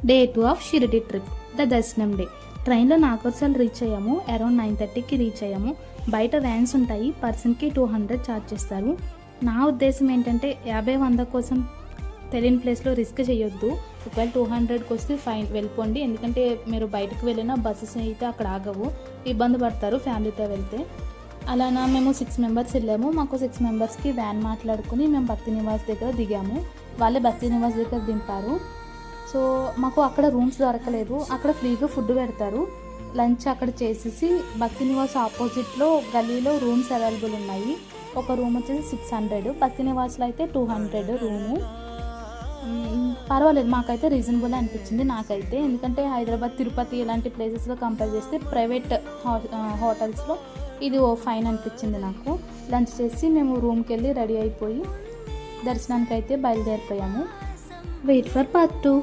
Day 2 of Shirdi trip, the దర్శనం day. ట్రైన్లో నాగోర్సల్ reach అయ్యాము. అరౌండ్ 9:30కి రీచ్ అయ్యాము. బయట వ్యాన్స్ ఉంటాయి, పర్సన్కి 200 ఛార్జ్ చేస్తారు. నా ఉద్దేశం ఏంటంటే 50-100 కోసం తెలియని ప్లేస్లో రిస్క్ చేయొద్దు. ఒకవేళ 200కి వస్తే ఫైన్, వెళ్ళిపోండి. ఎందుకంటే మీరు బయటకు వెళ్ళినా బస్సెస్ అయితే అక్కడ ఆగవు, ఇబ్బంది పడతారు ఫ్యామిలీతో వెళ్తే. అలానా మేము 6 మెంబర్స్ వెళ్ళాము. మాకు 6 మెంబర్స్కి వ్యాన్ మాట్లాడుకుని మేము భక్తి నివాస్ దగ్గర దిగాము. వాళ్ళే భక్తి నివాస్ దగ్గర దింపారు. సో మాకు అక్కడ రూమ్స్ దొరకలేదు. అక్కడ ఫ్రీగా ఫుడ్ పెడతారు. లంచ్ అక్కడ చేసేసి భక్తి నివాస్ ఆపోజిట్లో గల్లీలో రూమ్స్ అవైలబుల్ ఉన్నాయి. ఒక రూమ్ వచ్చేసి 600, భక్తి నివాస్లో అయితే 200 రూము. పర్వాలేదు, మాకైతే రీజనబుల్ అనిపించింది నాకైతే. ఎందుకంటే హైదరాబాద్, తిరుపతి ఇలాంటి ప్లేసెస్లో కంపేర్ చేస్తే ప్రైవేట్ హోటల్స్లో ఇది ఫైన్ అనిపించింది నాకు. లంచ్ చేసి మేము రూమ్కి వెళ్ళి రెడీ అయిపోయి దర్శనానికి అయితే బయలుదేరిపోయాము. Wait for part 2.